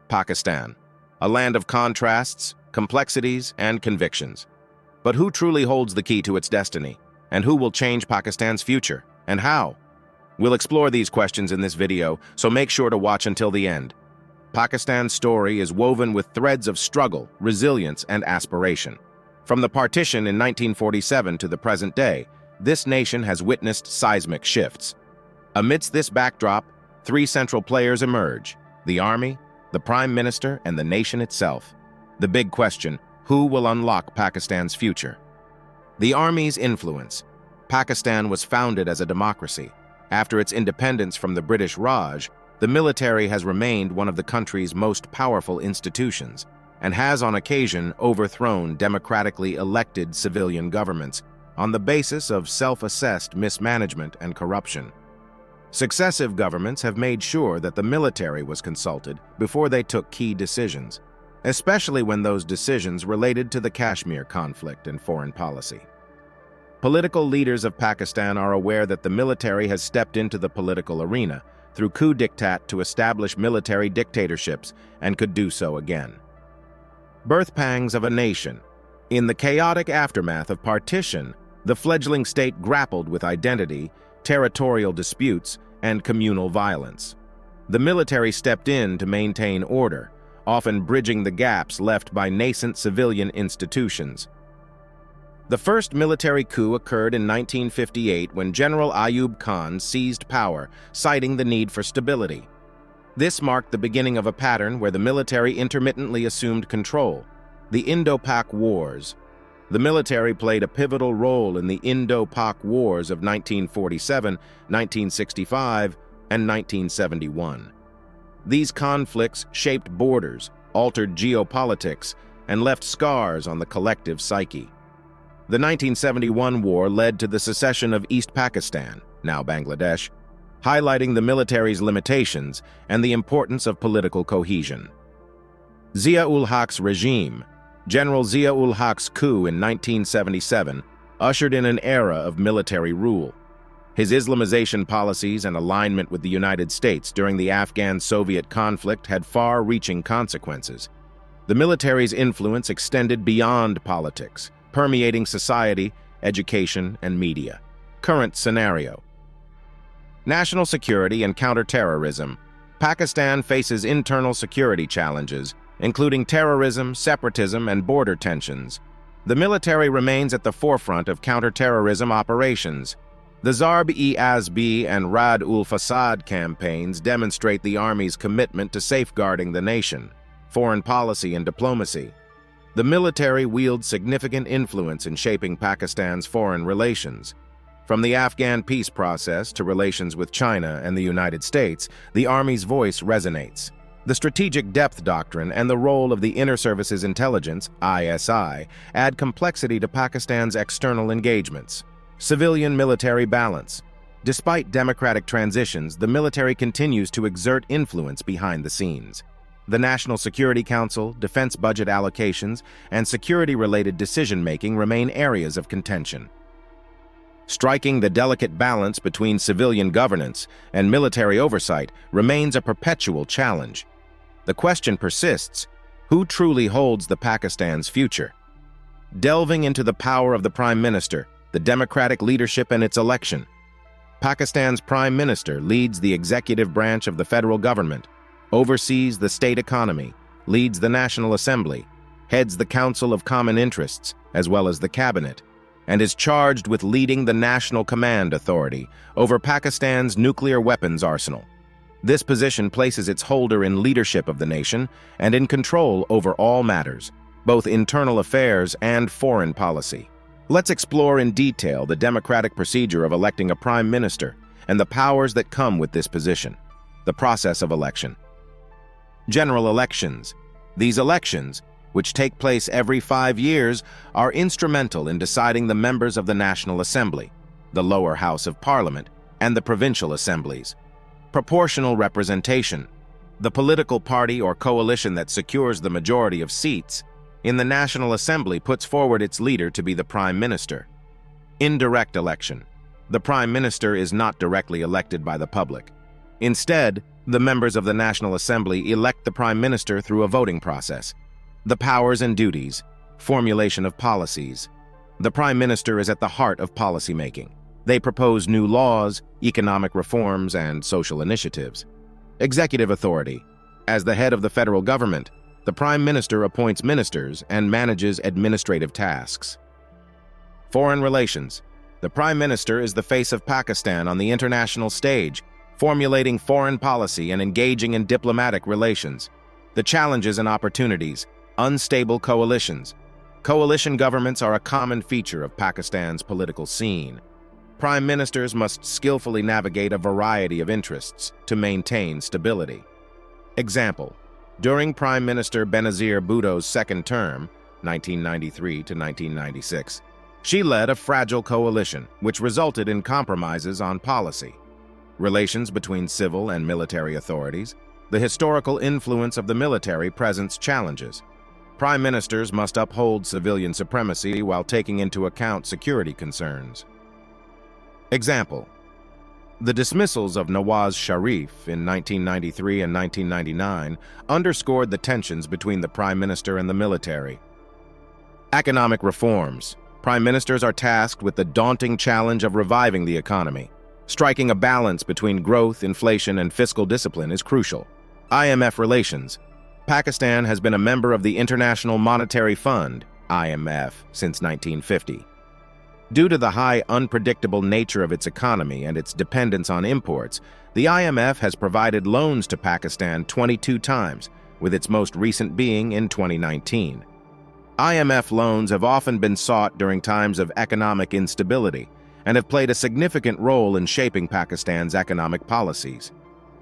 Pakistan, a land of contrasts, complexities, and convictions. But who truly holds the key to its destiny? And who will change Pakistan's future? And how? We'll explore these questions in this video, so make sure to watch until the end. Pakistan's story is woven with threads of struggle, resilience, and aspiration. From the partition in 1947 to the present day, this nation has witnessed seismic shifts. Amidst this backdrop, three central players emerge: the army, the prime minister, and the nation itself. The big question: who will unlock Pakistan's future? The army's influence. Pakistan was founded as a democracy. After its independence from the British Raj, the military has remained one of the country's most powerful institutions and has on occasion overthrown democratically elected civilian governments on the basis of self-assessed mismanagement and corruption. Successive governments have made sure that the military was consulted before they took key decisions, especially when those decisions related to the Kashmir conflict and foreign policy. Political leaders of Pakistan are aware that the military has stepped into the political arena through coup d'etat to establish military dictatorships and could do so again. Birth pangs of a nation. In the chaotic aftermath of partition, the fledgling state grappled with identity, territorial disputes, and communal violence. The military stepped in to maintain order, often bridging the gaps left by nascent civilian institutions. The first military coup occurred in 1958 when General Imran Khan seized power, citing the need for stability. This marked the beginning of a pattern where the military intermittently assumed control. The Indo-Pak Wars. The military played a pivotal role in the Indo-Pak Wars of 1947, 1965, and 1971. These conflicts shaped borders, altered geopolitics, and left scars on the collective psyche. The 1971 war led to the secession of East Pakistan, now Bangladesh, highlighting the military's limitations and the importance of political cohesion. Zia-ul-Haq's regime. General Zia-ul-Haq's coup in 1977 ushered in an era of military rule. His Islamization policies and alignment with the United States during the Afghan-Soviet conflict had far-reaching consequences. The military's influence extended beyond politics, permeating society, education, and media. Current scenario. National security and counterterrorism. Pakistan faces internal security challenges, including terrorism, separatism, and border tensions. The military remains at the forefront of counterterrorism operations. The Zarb-e-Azb and Rad-ul-Fasad campaigns demonstrate the army's commitment to safeguarding the nation. Foreign policy and diplomacy. The military wields significant influence in shaping Pakistan's foreign relations. From the Afghan peace process to relations with China and the United States, the Army's voice resonates. The Strategic Depth Doctrine and the role of the Inner Services Intelligence, ISI, add complexity to Pakistan's external engagements. Civilian-military balance. Despite democratic transitions, the military continues to exert influence behind the scenes. The National Security Council, defense budget allocations, and security-related decision-making remain areas of contention. Striking the delicate balance between civilian governance and military oversight remains a perpetual challenge. The question persists: who truly holds the Pakistan's future? Delving into the power of the Prime Minister, the democratic leadership and its election. Pakistan's Prime Minister leads the executive branch of the federal government, oversees the state economy, leads the National Assembly, heads the Council of Common Interests, as well as the Cabinet, and is charged with leading the National Command Authority over Pakistan's nuclear weapons arsenal. This position places its holder in leadership of the nation and in control over all matters, both internal affairs and foreign policy. Let's explore in detail the democratic procedure of electing a prime minister and the powers that come with this position. The process of election. General elections. These elections, which take place every 5 years, are instrumental in deciding the members of the National Assembly, the lower house of Parliament, and the provincial assemblies. Proportional representation. The political party or coalition that secures the majority of seats in the National Assembly puts forward its leader to be the Prime Minister. Indirect election. The Prime Minister is not directly elected by the public. Instead, The members of the National Assembly elect the Prime Minister through a voting process. The powers and duties, formulation of policies. The Prime Minister is at the heart of policymaking. They propose new laws, economic reforms, and social initiatives. Executive authority. As the head of the federal government, the Prime Minister appoints ministers and manages administrative tasks. Foreign relations. The Prime Minister is the face of Pakistan on the international stage, formulating foreign policy and engaging in diplomatic relations. The challenges and opportunities. Unstable coalitions. Coalition governments are a common feature of Pakistan's political scene. Prime ministers must skillfully navigate a variety of interests to maintain stability. Example: during Prime Minister Benazir Bhutto's second term, 1993 to 1996, she led a fragile coalition, which resulted in compromises on policy. Relations between civil and military authorities. The historical influence of the military presents challenges. Prime ministers must uphold civilian supremacy while taking into account security concerns. Example: the dismissals of Nawaz Sharif in 1993 and 1999 underscored the tensions between the Prime Minister and the military. Economic reforms. Prime ministers are tasked with the daunting challenge of reviving the economy. Striking a balance between growth, inflation, and fiscal discipline is crucial. IMF relations. Pakistan has been a member of the International Monetary Fund, IMF, since 1950. Due to the high, unpredictable nature of its economy and its dependence on imports, the IMF has provided loans to Pakistan 22 times, with its most recent being in 2019. IMF loans have often been sought during times of economic instability and have played a significant role in shaping Pakistan's economic policies.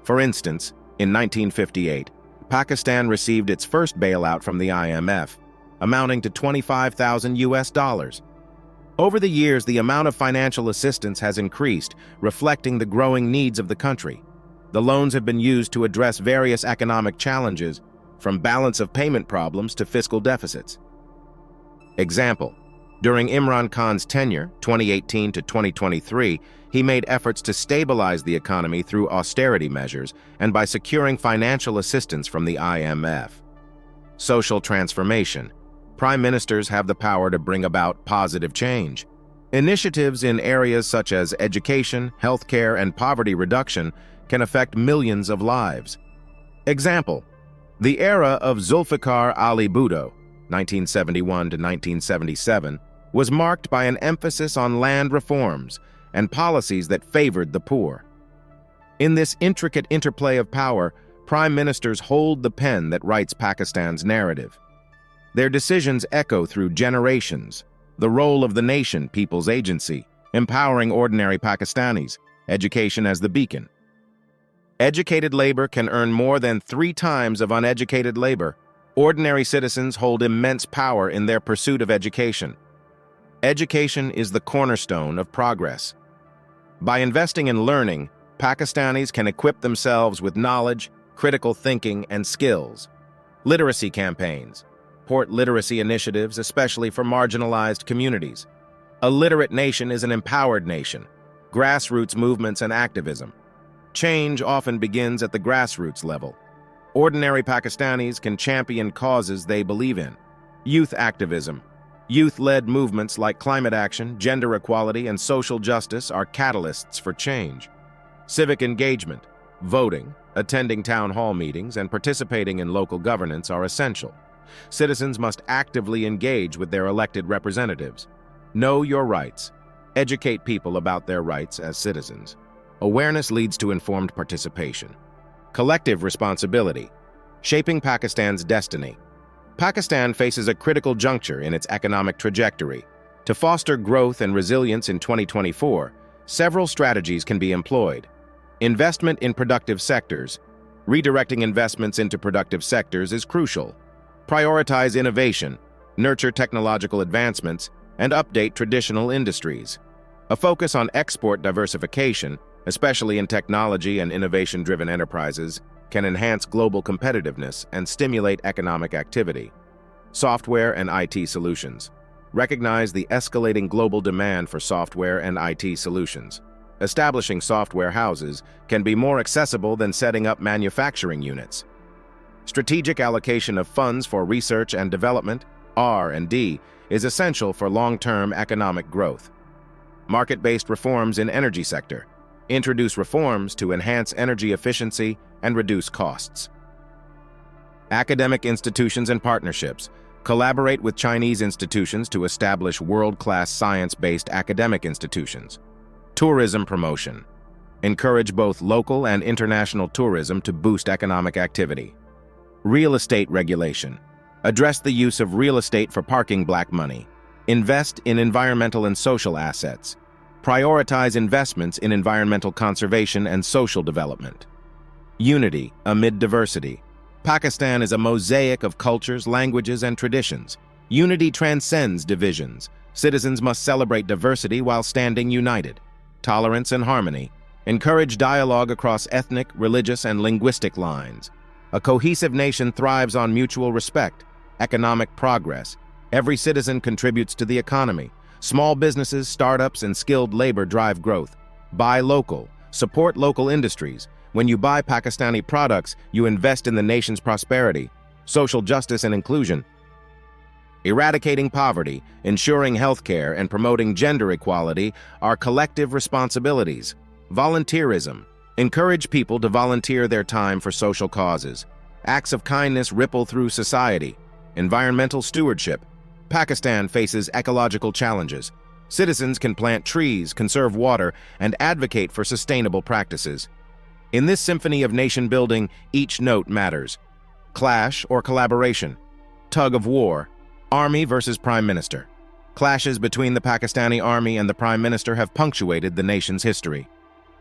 For instance, in 1958, Pakistan received its first bailout from the IMF, amounting to $25,000. Over the years, the amount of financial assistance has increased, reflecting the growing needs of the country. The loans have been used to address various economic challenges, from balance of payment problems to fiscal deficits. Example: during Imran Khan's tenure, 2018 to 2023, he made efforts to stabilize the economy through austerity measures and by securing financial assistance from the IMF. Social transformation. Prime ministers have the power to bring about positive change. Initiatives in areas such as education, healthcare, and poverty reduction can affect millions of lives. Example: the era of Zulfikar Ali Bhutto, 1971 to 1977, was marked by an emphasis on land reforms and policies that favored the poor. In this intricate interplay of power, prime ministers hold the pen that writes Pakistan's narrative. Their decisions echo through generations. The role of the nation, people's agency, empowering ordinary Pakistanis, education as the beacon. Educated labor can earn more than 3 times of uneducated labor. Ordinary citizens hold immense power in their pursuit of education. Education is the cornerstone of progress. By investing in learning, Pakistanis can equip themselves with knowledge, critical thinking, and skills. Literacy campaigns. Support literacy initiatives, especially for marginalized communities. A literate nation is an empowered nation. Grassroots movements and activism. Change often begins at the grassroots level. Ordinary Pakistanis can champion causes they believe in. Youth activism. Youth-led movements like climate action, gender equality, and social justice are catalysts for change. Civic engagement. Voting, attending town hall meetings, and participating in local governance are essential. Citizens must actively engage with their elected representatives. Know your rights. Educate people about their rights as citizens. Awareness leads to informed participation. Collective responsibility. Shaping Pakistan's destiny. Pakistan faces a critical juncture in its economic trajectory. To foster growth and resilience in 2024, several strategies can be employed. Investment in productive sectors. Redirecting investments into productive sectors is crucial. Prioritize innovation, nurture technological advancements, and update traditional industries. A focus on export diversification, especially in technology and innovation-driven enterprises, can enhance global competitiveness and stimulate economic activity. Software and IT solutions. Recognize the escalating global demand for software and IT solutions. Establishing software houses can be more accessible than setting up manufacturing units. Strategic allocation of funds for research and development, R&D, is essential for long-term economic growth. Market-based reforms in energy sector. Introduce reforms to enhance energy efficiency and reduce costs. Academic institutions and partnerships. Collaborate with Chinese institutions to establish world-class science-based academic institutions. Tourism promotion. Encourage both local and international tourism to boost economic activity. Real estate regulation. Address the use of real estate for parking black money. Invest in environmental and social assets. Prioritize investments in environmental conservation and social development. Unity amid diversity. Pakistan is a mosaic of cultures, languages, and traditions. Unity transcends divisions. Citizens must celebrate diversity while standing united. Tolerance and harmony. Encourage dialogue across ethnic, religious, and linguistic lines. A cohesive nation thrives on mutual respect, economic progress. Every citizen contributes to the economy. Small businesses, startups, and skilled labor drive growth. Buy local. Support local industries. When you buy Pakistani products, you invest in the nation's prosperity. Social justice and inclusion. Eradicating poverty, ensuring healthcare, and promoting gender equality are collective responsibilities. Volunteerism. Encourage people to volunteer their time for social causes. Acts of kindness ripple through society. Environmental stewardship. Pakistan faces ecological challenges. Citizens can plant trees, conserve water, and advocate for sustainable practices. In this symphony of nation-building, each note matters. Clash or collaboration. Tug of war. Army versus Prime Minister. Clashes between the Pakistani army and the Prime Minister have punctuated the nation's history.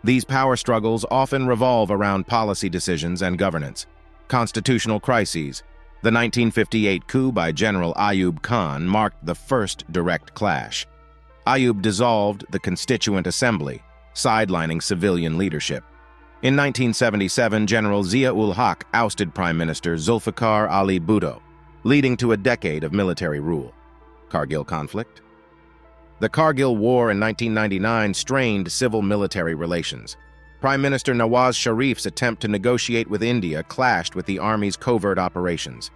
These power struggles often revolve around policy decisions and governance. Constitutional crises. The 1958 coup by General Imran Khan marked the first direct clash. Ayub dissolved the Constituent Assembly, sidelining civilian leadership. In 1977, General Zia-ul-Haq ousted Prime Minister Zulfikar Ali Bhutto, leading to a decade of military rule. Kargil conflict. The Kargil War in 1999 strained civil-military relations. Prime Minister Nawaz Sharif's attempt to negotiate with India clashed with the army's covert operations.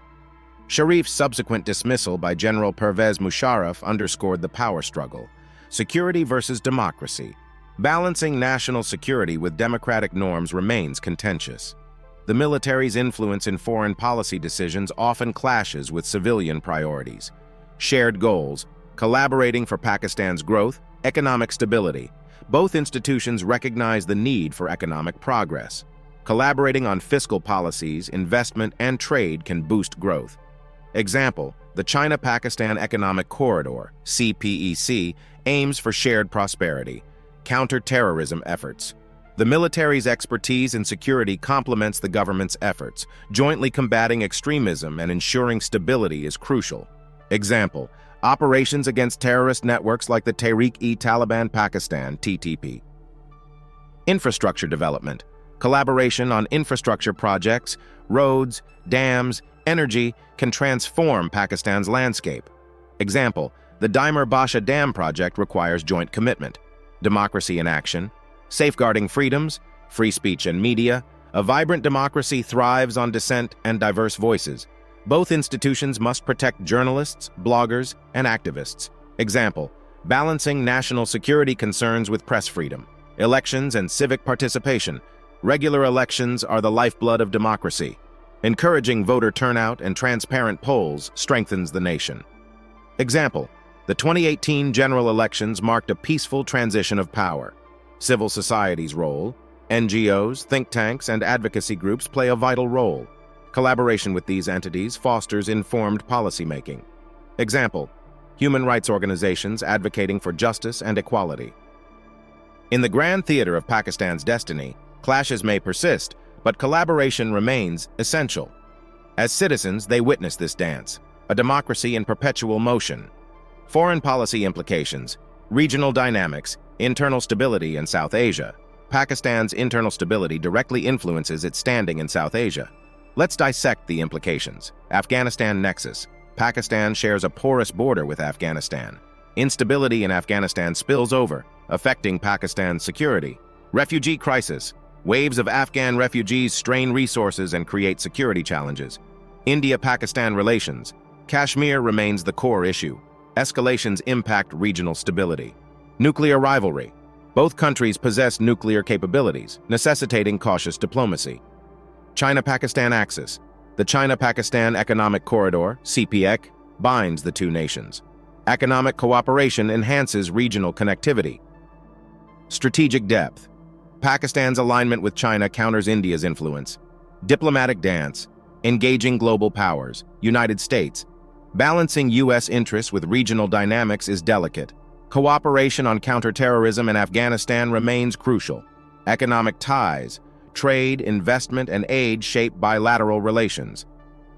Sharif's subsequent dismissal by General Pervez Musharraf underscored the power struggle. Security versus democracy. Balancing national security with democratic norms remains contentious. The military's influence in foreign policy decisions often clashes with civilian priorities. Shared goals, collaborating for Pakistan's growth, economic stability. Both institutions recognize the need for economic progress. Collaborating on fiscal policies, investment, and trade can boost growth. Example, the China-Pakistan Economic Corridor, CPEC, aims for shared prosperity. Counter-terrorism efforts. The military's expertise in security complements the government's efforts. Jointly combating extremism and ensuring stability is crucial. Example, operations against terrorist networks like the Tehreek-e-Taliban Pakistan, TTP. Infrastructure development. Collaboration on infrastructure projects, roads, dams, energy can transform Pakistan's landscape. Example, the Dimer Basha Dam project requires joint commitment. Democracy in action. Safeguarding freedoms, free speech and media. A vibrant democracy thrives on dissent and diverse voices. Both institutions must protect journalists, bloggers, and activists. Example, balancing national security concerns with press freedom. Elections and civic participation. Regular elections are the lifeblood of democracy. Encouraging voter turnout and transparent polls strengthens the nation. Example, the 2018 general elections marked a peaceful transition of power. Civil society's role. NGOs, think tanks, and advocacy groups play a vital role. Collaboration with these entities fosters informed policymaking. Example, human rights organizations advocating for justice and equality. In the grand theater of Pakistan's destiny, clashes may persist, but collaboration remains essential. As citizens, they witness this dance, a democracy in perpetual motion. Foreign policy implications, regional dynamics, internal stability in South Asia. Pakistan's internal stability directly influences its standing in South Asia. Let's dissect the implications. Afghanistan nexus. Pakistan shares a porous border with Afghanistan. Instability in Afghanistan spills over, affecting Pakistan's security. Refugee crisis. Waves of Afghan refugees strain resources and create security challenges. India-Pakistan relations. Kashmir remains the core issue. Escalations impact regional stability. Nuclear rivalry. Both countries possess nuclear capabilities, necessitating cautious diplomacy. China-Pakistan axis. The China-Pakistan Economic Corridor, CPEC, binds the two nations. Economic cooperation enhances regional connectivity. Strategic depth. Pakistan's alignment with China counters India's influence. Diplomatic dance. Engaging global powers, United States. Balancing U.S. interests with regional dynamics is delicate. Cooperation on counterterrorism in Afghanistan remains crucial. Economic ties. Trade, investment, and aid shape bilateral relations.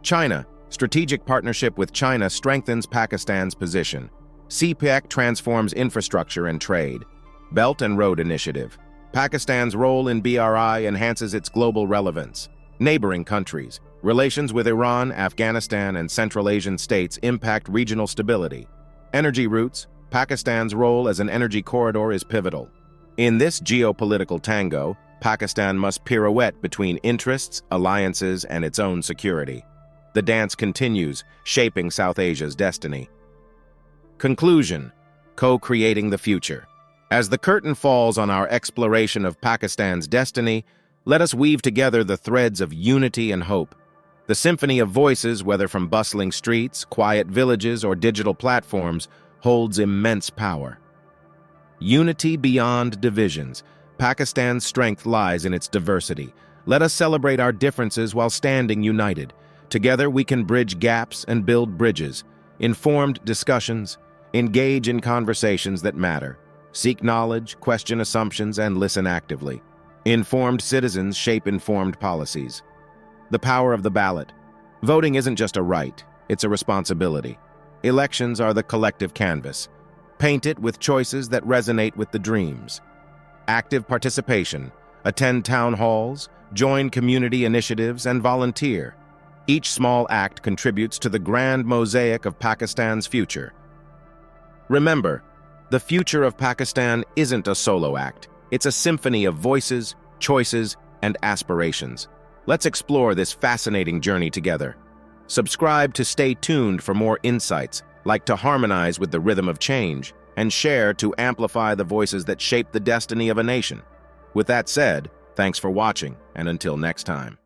China. Strategic partnership with China strengthens Pakistan's position. CPEC transforms infrastructure and trade. Belt and Road Initiative. Pakistan's role in BRI enhances its global relevance. Neighboring countries. Relations with Iran, Afghanistan, and Central Asian states impact regional stability. Energy routes. Pakistan's role as an energy corridor is pivotal. In this geopolitical tango, Pakistan must pirouette between interests, alliances, and its own security. The dance continues, shaping South Asia's destiny. Conclusion: co-creating the future. As the curtain falls on our exploration of Pakistan's destiny, let us weave together the threads of unity and hope. The symphony of voices, whether from bustling streets, quiet villages, or digital platforms, holds immense power. Unity beyond divisions. Pakistan's strength lies in its diversity. Let us celebrate our differences while standing united. Together we can bridge gaps and build bridges. Informed discussions. Engage in conversations that matter. Seek knowledge, question assumptions, and listen actively. Informed citizens shape informed policies. The power of the ballot. Voting isn't just a right, it's a responsibility. Elections are the collective canvas. Paint it with choices that resonate with the dreams. Active participation. Attend town halls, join community initiatives, and volunteer. Each small act contributes to the grand mosaic of Pakistan's future. Remember, the future of Pakistan isn't a solo act. It's a symphony of voices, choices, and aspirations. Let's explore this fascinating journey together. Subscribe to stay tuned for more insights, like to harmonize with the rhythm of change, and share to amplify the voices that shape the destiny of a nation. With that said, thanks for watching, and until next time.